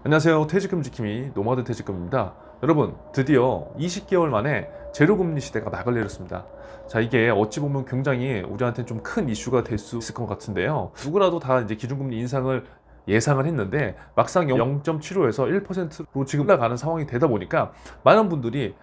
안녕하세요. 퇴직금 지킴이 노마드 퇴직금입니다. 여러분, 드디어 20개월 만에 제로금리 시대가 막을 내렸습니다. 자, 이게 어찌 보면 굉장히 우리한테 좀 큰 이슈가 될 수 있을 것 같은데요. 누구라도 다 이제 기준금리 인상을 예상을 했는데 막상 0.75에서 1%로 지금 올라가는 상황이 되다 보니까 많은 분들이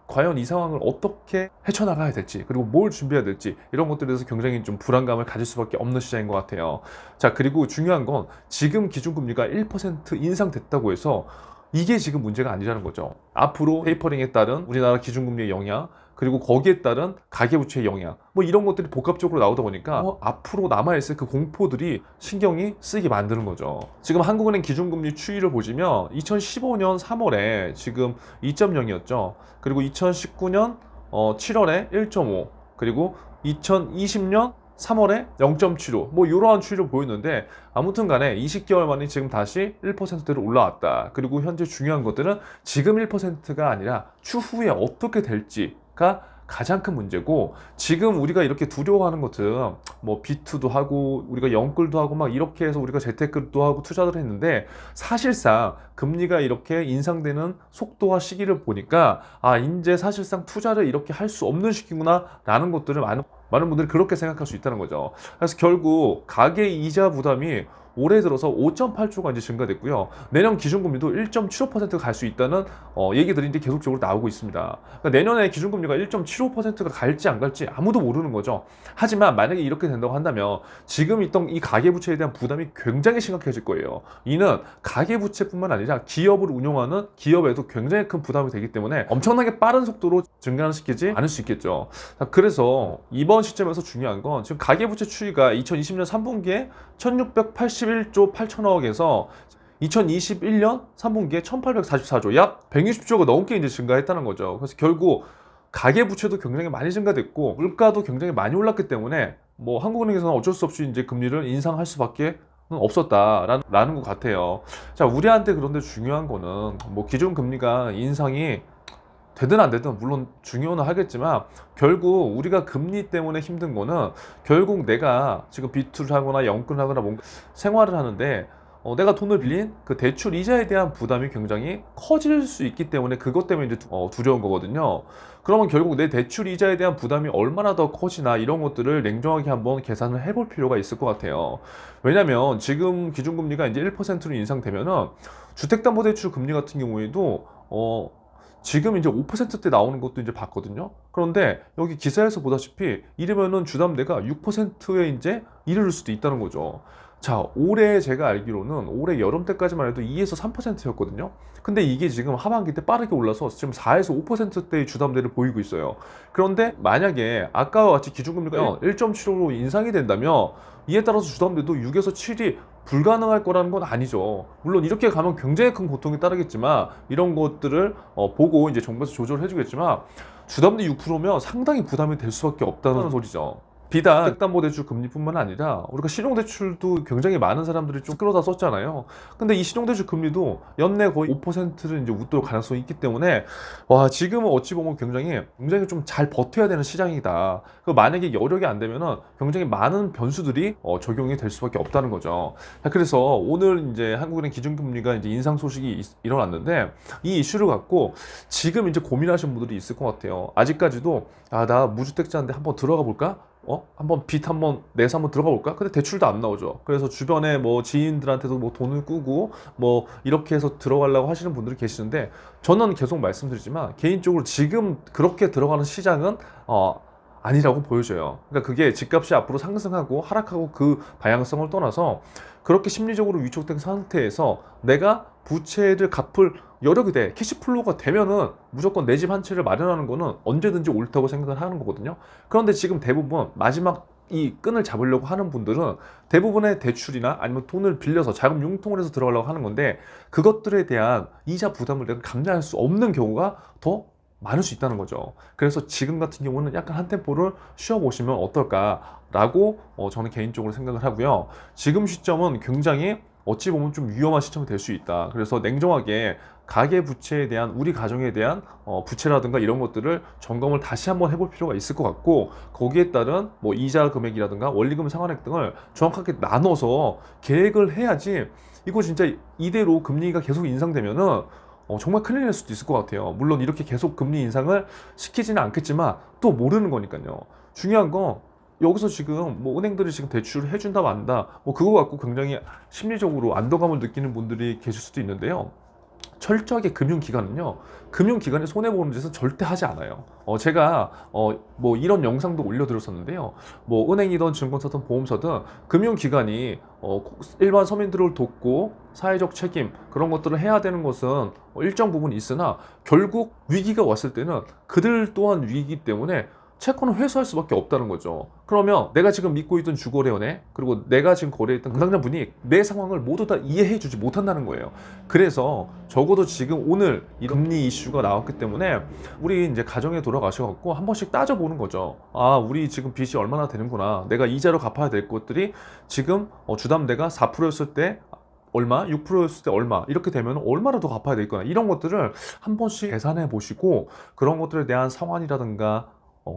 과연 이 상황을 어떻게 헤쳐나가야 될지, 그리고 뭘 준비해야 될지, 이런 것들에 대해서 굉장히 좀 불안감을 가질 수밖에 없는 시장인 것 같아요. 자, 그리고 중요한 건 지금 기준금리가 1% 인상됐다고 해서 이게 지금 문제가 아니라는 거죠. 앞으로 테이퍼링에 따른 우리나라 기준금리의 영향, 그리고 거기에 따른 가계부채의 영향, 뭐 이런 것들이 복합적으로 나오다 보니까 앞으로 남아있을 그 공포들이 신경이 쓰이게 만드는 거죠. 지금 한국은행 기준금리 추이를 보시면 2015년 3월에 지금 2.0이었죠. 그리고 2019년 7월에 1.5, 그리고 2020년 3월에 0.75, 뭐 이러한 추이를 보였는데, 아무튼 간에 20개월 만에 지금 다시 1%대로 올라왔다. 그리고 현재 중요한 것들은 지금 1%가 아니라 추후에 어떻게 될지가 가장 큰 문제고, 지금 우리가 이렇게 두려워하는 것은 뭐 B2도 하고 우리가 영끌도 하고 막 이렇게 해서 우리가 재테크도 하고 투자를 했는데, 사실상 금리가 이렇게 인상되는 속도와 시기를 보니까 이제 사실상 투자를 이렇게 할 수 없는 시기구나 라는 것들을 많은 분들이 그렇게 생각할 수 있다는 거죠. 그래서 결국 가계 이자 부담이 올해 들어서 5.8조가 이제 증가됐고요. 내년 기준금리도 1.75%가 갈 수 있다는 얘기들이 이제 계속적으로 나오고 있습니다. 그러니까 내년에 기준금리가 1.75%가 갈지 안 갈지 아무도 모르는 거죠. 하지만 만약에 이렇게 된다고 한다면 지금 있던 이 가계부채에 대한 부담이 굉장히 심각해질 거예요. 이는 가계부채뿐만 아니라 기업을 운영하는 기업에도 굉장히 큰 부담이 되기 때문에 엄청나게 빠른 속도로 증가시키지 않을 수 있겠죠. 그래서 이번 시점에서 중요한 건 지금 가계부채 추이가 2020년 3분기에 1681조 8천억에서 2021년 3분기에 1844조, 약 160조가 넘게 이제 증가했다는 거죠. 그래서 결국 가계부채도 굉장히 많이 증가됐고 물가도 굉장히 많이 올랐기 때문에 뭐 한국은행에서는 어쩔 수 없이 이제 금리를 인상할 수밖에 없었다라는 것 같아요. 자, 우리한테 그런데 중요한 거는 뭐 기존 금리가 인상이 되든 안 되든 물론 중요는 하겠지만, 결국 우리가 금리 때문에 힘든 거는 결국 내가 지금 비투를 하거나 영끌을 하거나 뭔가 생활을 하는데 내가 돈을 빌린 그 대출 이자에 대한 부담이 굉장히 커질 수 있기 때문에 그것 때문에 이제 두려운 거거든요. 그러면 결국 내 대출 이자에 대한 부담이 얼마나 더 커지나 이런 것들을 냉정하게 한번 계산을 해볼 필요가 있을 것 같아요. 왜냐면 지금 기준금리가 이제 1%로 인상되면은 주택담보대출 금리 같은 경우에도 지금 이제 5%대 나오는 것도 이제 봤거든요. 그런데 여기 기사에서 보다시피 이러면은 주담대가 6%에 이제 이르를 수도 있다는 거죠. 자, 올해 제가 알기로는 올해 여름 때까지만 해도 2에서 3%였거든요. 근데 이게 지금 하반기 때 빠르게 올라서 지금 4에서 5%대의 주담대를 보이고 있어요. 그런데 만약에 아까와 같이 기준금리가 1.75로 인상이 된다면 이에 따라서 주담대도 6에서 7이 불가능할 거라는 건 아니죠. 물론 이렇게 가면 굉장히 큰 고통이 따르겠지만 이런 것들을 보고 이제 정부에서 조절을 해주겠지만, 주담대 6%면 상당히 부담이 될 수밖에 없다는 소리죠. 비단 주택담보대출 금리뿐만 아니라 우리가 신용대출도 굉장히 많은 사람들이 좀 끌어다 썼잖아요. 근데 이 신용대출 금리도 연내 거의 5%를 이제 웃돌 가능성이 있기 때문에 지금은 어찌 보면 굉장히 좀 잘 버텨야 되는 시장이다. 만약에 여력이 안 되면은 굉장히 많은 변수들이 적용이 될 수밖에 없다는 거죠. 그래서 오늘 이제 한국은행 기준금리가 이제 인상 소식이 일어났는데, 이 이슈를 갖고 지금 이제 고민하시는 분들이 있을 것 같아요. 아직까지도 나 무주택자인데 한번 들어가 볼까? 한번 빚 한번 내서 한번 들어가 볼까? 근데 대출도 안 나오죠. 그래서 주변에 뭐 지인들한테도 뭐 돈을 꾸고 뭐 이렇게 해서 들어가려고 하시는 분들이 계시는데, 저는 계속 말씀드리지만 개인적으로 지금 그렇게 들어가는 시장은 아니라고 보여져요. 그러니까 그게 집값이 앞으로 상승하고 하락하고 그 방향성을 떠나서 그렇게 심리적으로 위축된 상태에서 내가 부채를 갚을 여력이 돼, 캐시플로우가 되면은 무조건 내 집 한 채를 마련하는 거는 언제든지 옳다고 생각을 하는 거거든요. 그런데 지금 대부분 마지막 이 끈을 잡으려고 하는 분들은 대부분의 대출이나 아니면 돈을 빌려서 자금 융통을 해서 들어가려고 하는 건데, 그것들에 대한 이자 부담을 내가 감당할 수 없는 경우가 더 많을 수 있다는 거죠. 그래서 지금 같은 경우는 약간 한 템포를 쉬어보시면 어떨까라고 저는 개인적으로 생각을 하고요. 지금 시점은 굉장히 어찌 보면 좀 위험한 시점이 될 수 있다. 그래서 냉정하게 가계부채에 대한, 우리 가정에 대한 부채라든가 이런 것들을 점검을 다시 한번 해볼 필요가 있을 것 같고, 거기에 따른 뭐 이자 금액이라든가 원리금 상환액 등을 정확하게 나눠서 계획을 해야지 이거 진짜 이대로 금리가 계속 인상되면은 정말 큰일 날 수도 있을 것 같아요. 물론 이렇게 계속 금리 인상을 시키지는 않겠지만 또 모르는 거니까요. 중요한 건 여기서 지금 뭐 은행들이 지금 대출을 해준다 만다 뭐 그거 갖고 굉장히 심리적으로 안도감을 느끼는 분들이 계실 수도 있는데요. 철저하게 금융기관은요, 금융기관이 손해보는 짓은 절대 하지 않아요. 제가 뭐 이런 영상도 올려드렸었는데요. 뭐 은행이든 증권사든 보험사든 금융기관이 일반 서민들을 돕고 사회적 책임 그런 것들을 해야 되는 것은 일정 부분 있으나 결국 위기가 왔을 때는 그들 또한 위기이기 때문에 채권을 회수할 수밖에 없다는 거죠. 그러면 내가 지금 믿고 있던 주거래은행 그리고 내가 지금 거래했던 담당자분이 내 상황을 모두 다 이해해 주지 못한다는 거예요. 그래서 적어도 지금 오늘 이 금리 이슈가 나왔기 때문에 우리 이제 가정에 돌아가셔갖고 한 번씩 따져보는 거죠. 아, 우리 지금 빚이 얼마나 되는구나. 내가 이자로 갚아야 될 것들이 지금 주담대가 4%였을 때 얼마, 6%였을 때 얼마, 이렇게 되면 얼마나 더 갚아야 되겠구나. 이런 것들을 한 번씩 계산해 보시고 그런 것들에 대한 상환이라든가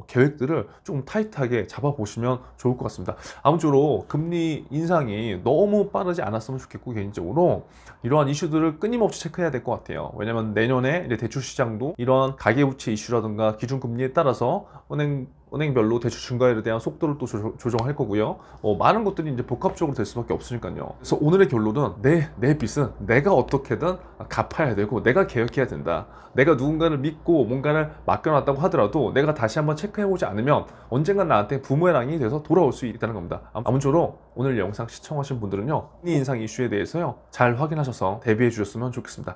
계획들을 좀 타이트하게 잡아보시면 좋을 것 같습니다. 아무쪼록 금리 인상이 너무 빠르지 않았으면 좋겠고, 개인적으로 이러한 이슈들을 끊임없이 체크해야 될 것 같아요. 왜냐면 내년에 이제 대출 시장도 이러한 가계부채 이슈라든가 기준금리에 따라서 은행별로 대출 증가율에 대한 속도를 또 조정할 거고요. 많은 것들이 이제 복합적으로 될 수밖에 없으니까요. 그래서 오늘의 결론은 내 빚은 내가 어떻게든 갚아야 되고 내가 계획해야 된다. 내가 누군가를 믿고 뭔가를 맡겨놨다고 하더라도 내가 다시 한번 체크해보지 않으면 언젠간 나한테 부메랑이 돼서 돌아올 수 있다는 겁니다. 아무쪼록 오늘 영상 시청하신 분들은요, 금리 인상 이슈에 대해서요 잘 확인하셔서 대비해 주셨으면 좋겠습니다.